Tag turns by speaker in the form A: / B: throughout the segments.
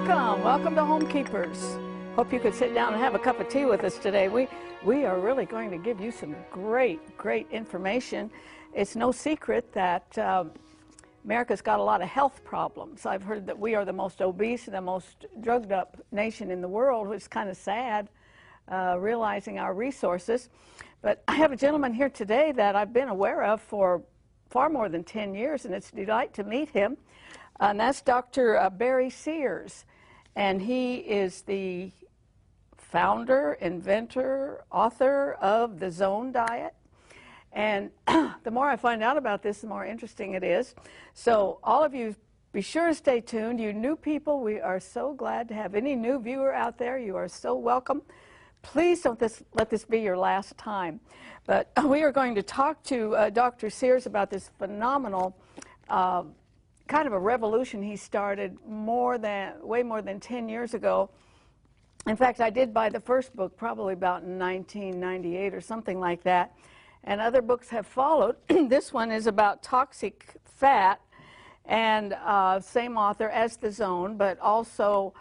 A: Welcome, welcome to Homekeepers. Hope you could sit down and have a cup of tea with us today. We are really going to give you some great information. It's no secret that America's got a lot of health problems. I've heard that we are the most obese and the most drugged up nation in the world, which is kind of sad, realizing our resources. But I have a gentleman here today that I've been aware of for far more than 10 years, and it's a delight to meet him. And that's Dr. Barry Sears. And he is the founder, inventor, author of the ZoneDiet. And the more I find out about this, the more interesting it is. So all of you, be sure to stay tuned. You new people, we are so glad to have any new viewer out there. You are so welcome. Please don't let this be your last time. But we are going to talk to Dr. Sears about this phenomenal kind of a revolution he started way more than 10 years ago. In fact, I did buy the first book probably about in 1998 or something like that, and other books have followed. This one is about toxic fat, and same author as The Zone, but also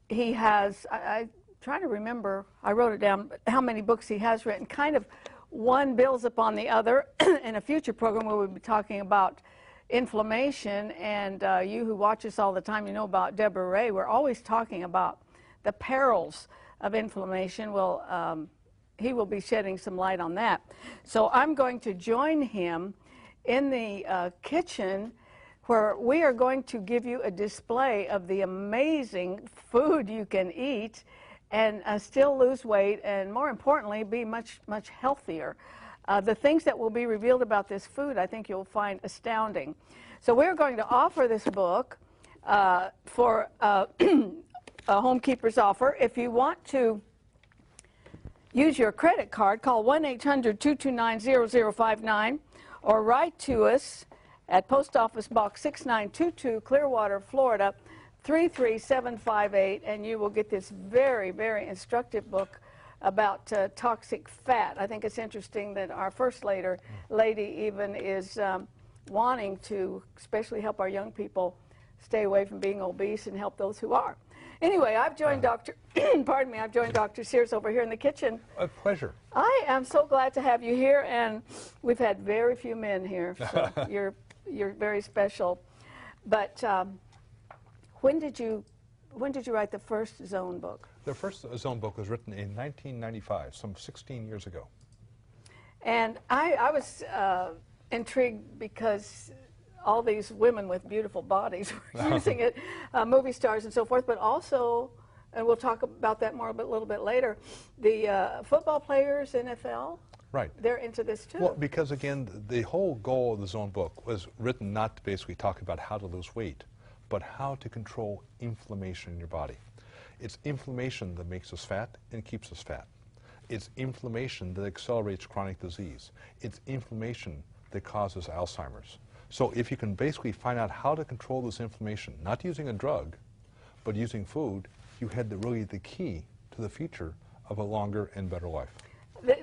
A: he has, I'm trying to remember, I wrote it down, how many books he has written. Kind of one builds upon the other. In a future program where we'll be talking about inflammation, and you who watch us all the time, you know about Deborah Ray. We're always talking about the perils of inflammation. Well, he will be shedding some light on that. So I'm going to join him in the kitchen, where we are going to give you a display of the amazing food you can eat and still lose weight, and more importantly, be much healthier. The things that will be revealed about this food, I think you'll find astounding. So we're going to offer this book for a Homekeepers offer. If you want to use your credit card, call 1-800-229-0059 or write to us at Post Office Box 6922, Clearwater, Florida, 33758, and you will get this very instructive book about toxic fat. I think it's interesting that our First Lady even is wanting to especially help our young people stay away from being obese and help those who are. Anyway, I've joined I've joined Dr. Sears over here in the kitchen.
B: A pleasure.
A: I am so glad to have you here, and we've had very few men here, so you're very special. But when did you write the first Zone book?
B: The first Zone book was written in 1995, some 16 years ago.
A: And I was intrigued because all these women with beautiful bodies were using it, movie stars and so forth, but also, and we'll talk about that more a little bit later, the football players, NFL.
B: Right.
A: They're into this too.
B: Well, because again, the whole goal of the Zone book was written not to basically talk about how to lose weight, but how to control inflammation in your body. It's inflammation that makes us fat and keeps us fat. It's inflammation that accelerates chronic disease. It's inflammation that causes Alzheimer's. So if you can basically find out how to control this inflammation, not using a drug, but using food, you had really the key to the future of a longer and better life.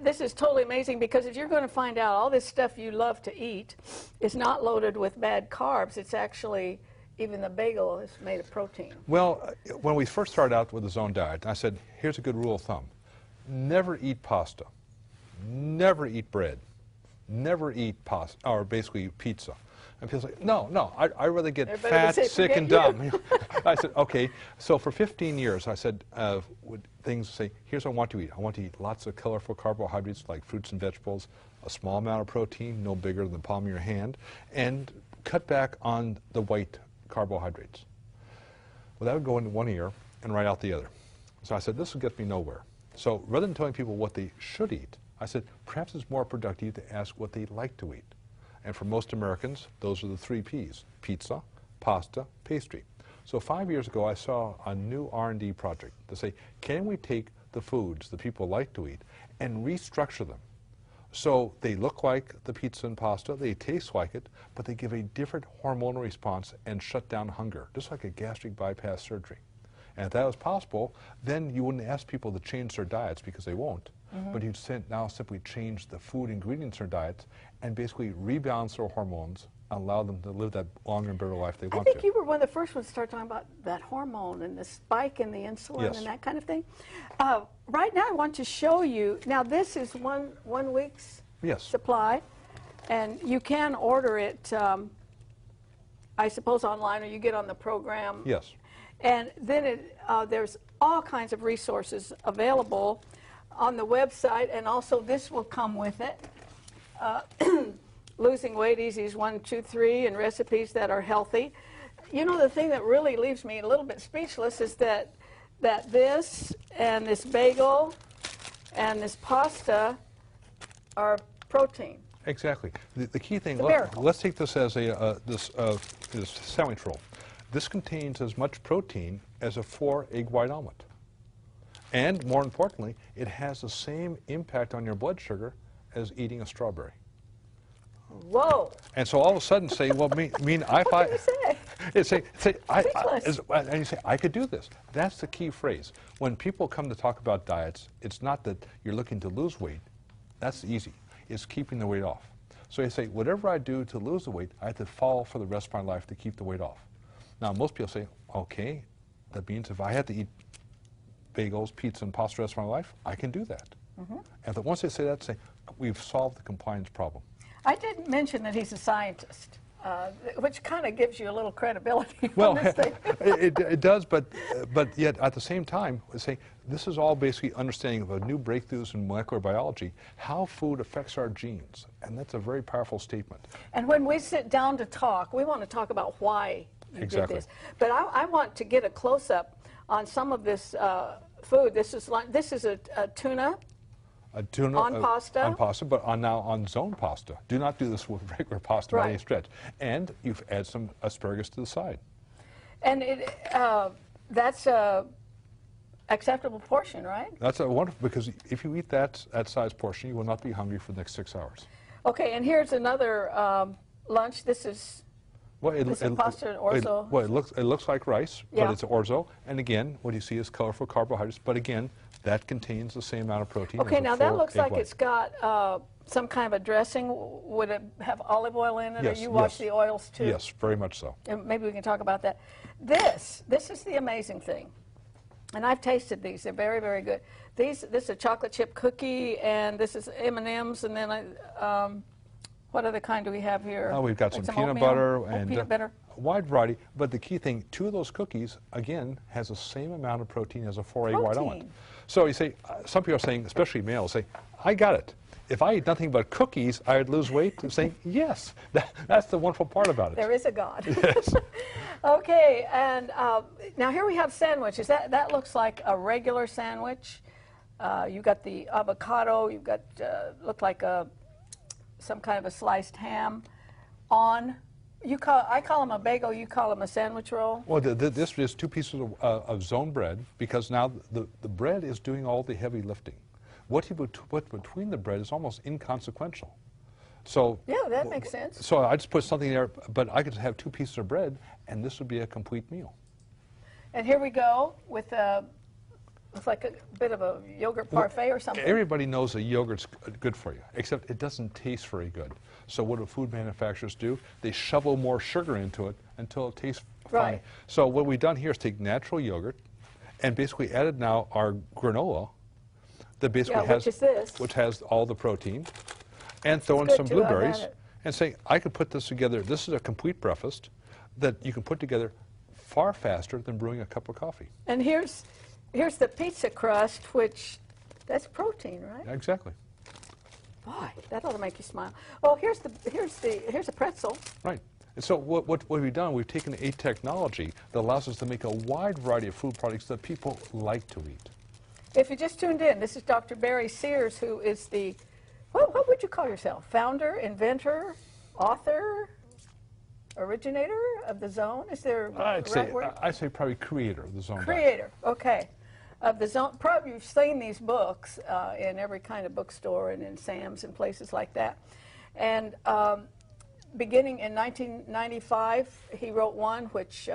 A: This is totally amazing, because if you're going to find out all this stuff you love to eat is not loaded with bad carbs, it's actually, even the bagel is made of protein.
B: Well, when we first started out with the ZoneDiet, I said, here's a good rule of thumb. Never eat pasta. Never eat bread. Never eat pasta, or basically pizza. And people say, no, I'd rather get fat, sick, and dumb. I said, okay. So for 15 years, I said, things say, here's what I want to eat. I want to eat lots of colorful carbohydrates like fruits and vegetables, a small amount of protein, no bigger than the palm of your hand, and cut back on the white carbohydrates. Well, that would go into one ear and right out the other. So I said, this will get me nowhere. So rather than telling people what they should eat, I said, perhaps it's more productive to ask what they like to eat. And for most Americans, those are the 3 Ps: pizza, pasta, pastry. So 5 years ago, I saw a new R&D project to say, can we take the foods that people like to eat and restructure them so they look like the pizza and pasta, they taste like it, but they give a different hormonal response and shut down hunger, just like a gastric bypass surgery. And if that was possible, then you wouldn't ask people to change their diets, because they won't, but you now simply change the food ingredients in their diet and basically rebalance their hormones, allow them to live that longer and better life they want to.
A: I think you were one of the first ones to start talking about that hormone and the spike in the insulin
B: Yes.
A: and that kind of thing. Right now I want to show you, now this is one week's
B: Yes.
A: supply, and you can order it, I suppose, online, or you get on the program.
B: Yes.
A: And then there's all kinds of resources available on the website, and also this will come with it. Losing weight easies 1, 2, 3, and recipes that are healthy. You know, the thing that really leaves me a little bit speechless is that this and this bagel and this pasta are protein.
B: Exactly. The key thing,
A: It's a miracle.
B: let's take this as this sandwich roll. This contains as much protein as a 4-egg white omelet. And more importantly, it has the same impact on your blood sugar as eating a strawberry.
A: Whoa.
B: And so all of a sudden say, well,
A: What can you say?
B: And you say, I could do this. That's the key phrase. When people come to talk about diets, it's not that you're looking to lose weight. That's easy. It's keeping the weight off. So you say, whatever I do to lose the weight, I have to follow for the rest of my life to keep the weight off. Now, most people say, okay, that means if I had to eat bagels, pizza, and pasta the rest of my life, I can do that. And once they say that, say, we've solved the compliance problem.
A: I didn't mention that he's a scientist, which kind of gives you a little credibility
B: Well,
A: on this thing.
B: it does, but yet at the same time, say this is all basically understanding of a new breakthroughs in molecular biology, how food affects our genes, and that's a very powerful statement.
A: And when we sit down to talk, we want to talk about why you did this. But I want to get a close-up on some of this food. This is a tuna.
B: A tuna
A: on pasta.
B: On pasta, but now on zone pasta. Do not do this with regular pasta by any stretch. And you've added some asparagus to the side.
A: And that's a acceptable portion, right?
B: That's a wonderful, because if you eat that size portion, you will not be hungry for the next 6 hours.
A: Okay, and here's another lunch. This is pasta and orzo.
B: It looks like rice,
A: Yeah.
B: but it's orzo. And again, what you see is colorful carbohydrates. But again, that contains the same amount of protein.
A: Okay,
B: as
A: now
B: a
A: that looks
B: 4-egg
A: like
B: white.
A: it's got some kind of a dressing. Would it have olive oil in it,
B: Yes,
A: or you wash
B: yes.
A: the oils too?
B: Yes, very much so.
A: And maybe we can talk about that. This is the amazing thing, and I've tasted these. They're very, very good. This is a chocolate chip cookie, and this is M&Ms, and then what other kind do we have here?
B: Oh, we've got
A: Like
B: some
A: oatmeal?
B: peanut butter
A: Oh,
B: and
A: peanut butter.
B: a wide variety. But the key thing, 2 of those cookies, again, has the same amount of protein as a 4-egg white omelet.
A: Protein.
B: So you say, some people are saying, especially males, say, I got it. If I eat nothing but cookies, I would lose weight. I'm saying, yes, that's the wonderful part about it.
A: There is a God.
B: Yes.
A: Okay, and now here we have sandwiches. That looks like a regular sandwich. You got the avocado. You've got look like some kind of a sliced ham on. I call them a bagel. You call them a sandwich roll.
B: Well, this is 2 pieces of zone bread, because now the bread is doing all the heavy lifting. What you put between the bread is almost inconsequential. So
A: Yeah, that makes sense.
B: So I just put something there, but I could have 2 pieces of bread, and this would be a complete meal.
A: And here we go with looks like a bit of a yogurt parfait or something.
B: Everybody knows that yogurt's good for you, except it doesn't taste very good. So what do food manufacturers do? They shovel more sugar into it until it tastes fine.
A: Right.
B: So what we've done here is take natural yogurt and basically added now our granola that basically
A: which
B: has all the protein, and throw in
A: good
B: some
A: too, I've had
B: blueberries
A: it.
B: and say, I could put this together. This is a complete breakfast that you can put together far faster than brewing a cup of coffee.
A: And here's the pizza crust, which that's protein, right?
B: Exactly.
A: Boy, that ought to make you smile. Oh, here's a pretzel.
B: Right. And so what we've done, we've taken a technology that allows us to make a wide variety of food products that people like to eat.
A: If you just tuned in, this is Dr. Barry Sears, who is the, what would you call yourself? Founder, inventor, author, originator of the Zone? Is there
B: I'd
A: the right word?
B: say probably creator of the Zone.
A: Creator, okay. Of the Zone. Probably you've seen these books in every kind of bookstore and in Sam's and places like that. And beginning in 1995, he wrote one which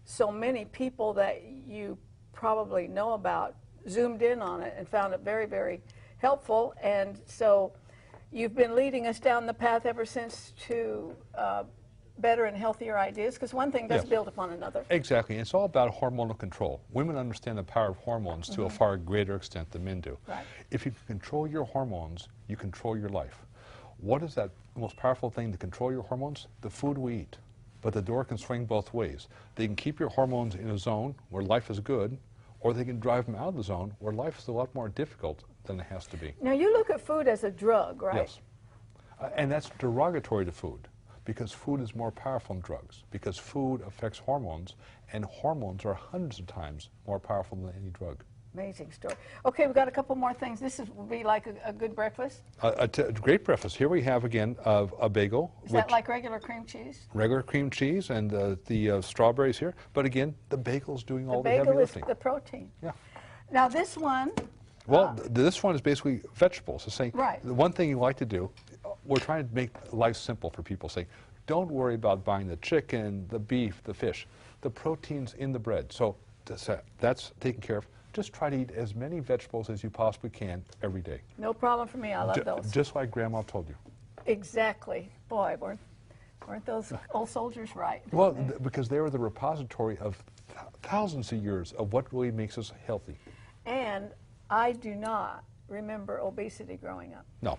A: so many people that you probably know about zoomed in on it and found it very, very helpful. And so you've been leading us down the path ever since to better and healthier ideas, because one thing does build upon another.
B: Exactly. It's all about hormonal control. Women understand the power of hormones to a far greater extent than men do.
A: Right.
B: If you can control your hormones, you control your life. What is that most powerful thing to control your hormones? The food we eat. But the door can swing both ways. They can keep your hormones in a zone where life is good, or they can drive them out of the zone where life is a lot more difficult than it has to be.
A: Now, you look at food as a drug, right?
B: Yes. And that's derogatory to food, because food is more powerful than drugs, because food affects hormones, and hormones are hundreds of times more powerful than any drug.
A: Amazing story. Okay, we've got a couple more things. This will be like a good breakfast.
B: A great breakfast. Here we have, again, a bagel.
A: Is that like regular cream cheese?
B: Regular cream cheese and the strawberries here. But again, the bagel's doing all the heavy
A: bagel is
B: lifting.
A: the protein.
B: Yeah.
A: Now this one...
B: Well, this one is basically vegetables. It's saying,
A: right.
B: The one thing you like to do, we're trying to make life simple for people. Say, don't worry about buying the chicken, the beef, the fish. The protein's in the bread. So that's taken care of. Just try to eat as many vegetables as you possibly can every day.
A: No problem for me. I love those.
B: Just like Grandma told you.
A: Exactly. Boy, weren't those old soldiers right?
B: Well, because they were the repository of thousands of years of what really makes us healthy.
A: And I do not remember obesity growing up.
B: No.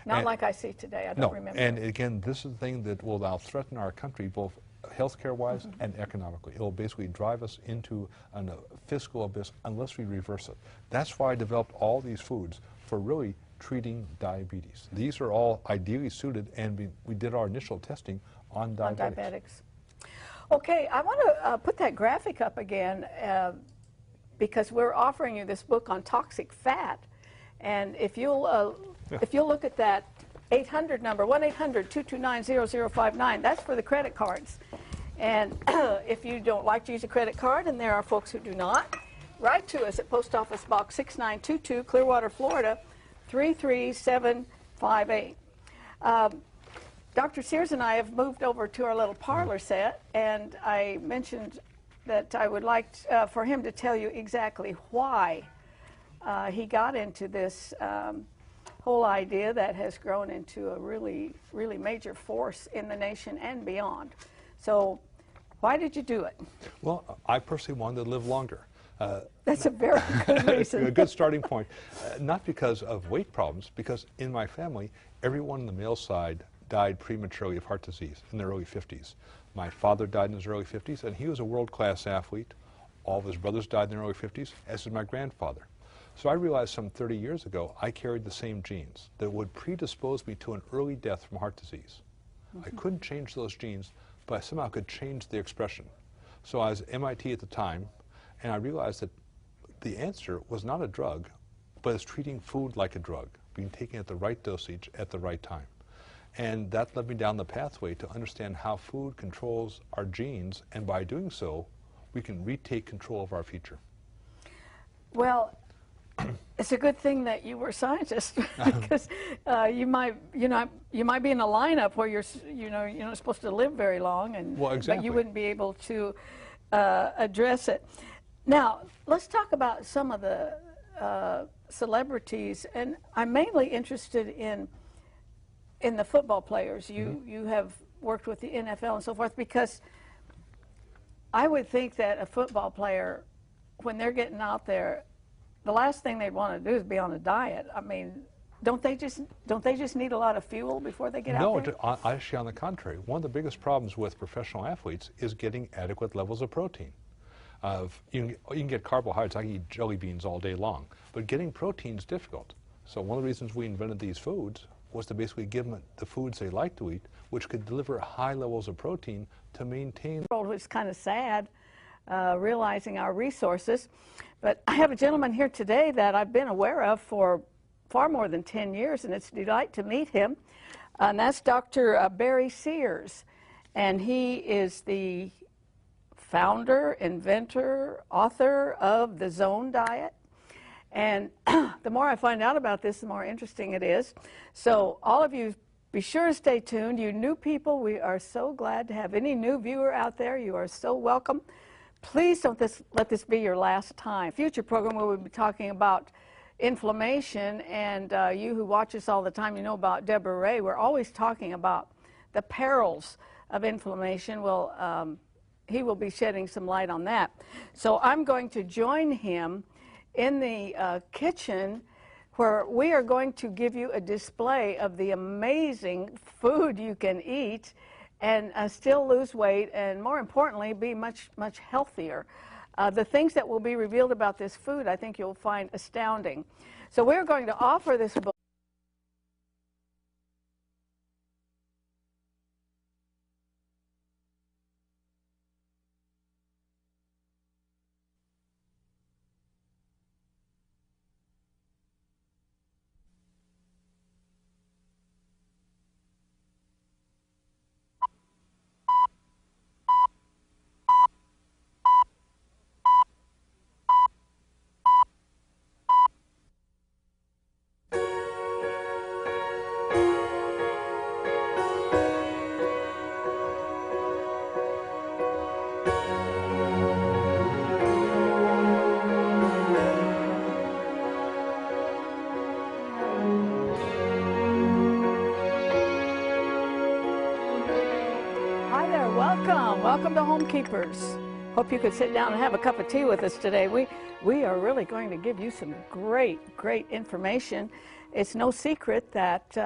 A: Not like I see today. I don't remember.
B: And again, this is the thing that will now threaten our country, both healthcare-wise and economically. It will basically drive us into a fiscal abyss unless we reverse it. That's why I developed all these foods for really treating diabetes. These are all ideally suited, and we did our initial testing on diabetics.
A: Okay, I want to put that graphic up again because we're offering you this book on toxic fat. And if you'll look at that 800 number, 1-800-229-0059, that's for the credit cards. And if you don't like to use a credit card, and there are folks who do not, write to us at Post Office Box 6922, Clearwater, Florida, 33758. Dr. Sears and I have moved over to our little parlor set, and I mentioned that I would like for him to tell you exactly why he got into this whole idea that has grown into a really, really major force in the nation and beyond. So why did you do it?
B: Well, I personally wanted to live longer.
A: That's a very good reason.
B: A good starting point. Not because of weight problems, because in my family, everyone on the male side died prematurely of heart disease in their early 50s. My father died in his early 50s, and he was a world-class athlete. All of his brothers died in their early 50s, as did my grandfather. So I realized some 30 years ago I carried the same genes that would predispose me to an early death from heart disease. I couldn't change those genes, but I somehow could change the expression. So I was at MIT at the time, and I realized that the answer was not a drug, but it's treating food like a drug, being taken at the right dosage at the right time. And that led me down the pathway to understand how food controls our genes, and by doing so, we can retake control of our future.
A: Well, it's a good thing that you were a scientist, because you might be in a lineup where you're not supposed to live very long, and but you wouldn't be able to address it. Now, let's talk about some of the celebrities, and I'm mainly interested in the football players. You have worked with the NFL and so forth, because I would think that a football player, when they're getting out there, the last thing they'd want to do is be on a diet. I mean, don't they just need a lot of fuel before they get out there?
B: No, actually on the contrary. One of the biggest problems with professional athletes is getting adequate levels of protein. You can get carbohydrates. I can eat jelly beans all day long, but getting protein is difficult. So one of the reasons we invented these foods was to basically give them the foods they like to eat, which could deliver high levels of protein to maintain. It
A: was kind of sad, realizing our resources. But I have a gentleman here today that I've been aware of for far more than 10 years, and it's a delight to meet him. And that's Dr. Barry Sears. And he is the founder, inventor, author of the ZoneDiet. And the more I find out about this, the more interesting it is. So all of you, be sure to stay tuned. You new people, we are so glad to have any new viewer out there. You are so welcome. Please don't let this be your last time. Future program, we will be talking about inflammation, and you who watch us all the time, you know about Deborah Ray. We're always talking about the perils of inflammation. Well, he will be shedding some light on that. So I'm going to join him in the kitchen, where we are going to give you a display of the amazing food you can eat and still lose weight, and more importantly, be much, much healthier. The things that will be revealed about this food, I think you'll find astounding. So we're going to offer this book. Welcome to Homekeepers. Hope you could sit down and have a cup of tea with us today. We are really going to give you some great information. It's no secret that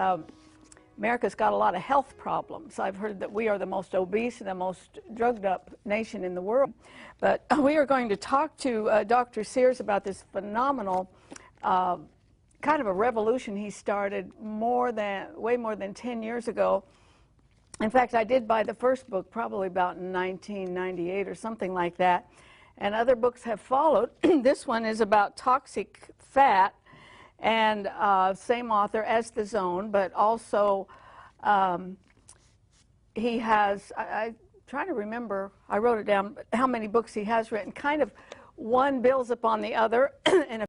A: America's got a lot of health problems. I've heard that we are the most obese and the most drugged up nation in the world. But we are going to talk to Dr. Sears about this phenomenal kind of a revolution he started way more than 10 years ago. In fact, I did buy the first book probably about in 1998 or something like that, and other books have followed. This one is about toxic fat, and same author as The Zone, but also he has, I try to remember, I wrote it down, how many books he has written. Kind of one builds upon the other, and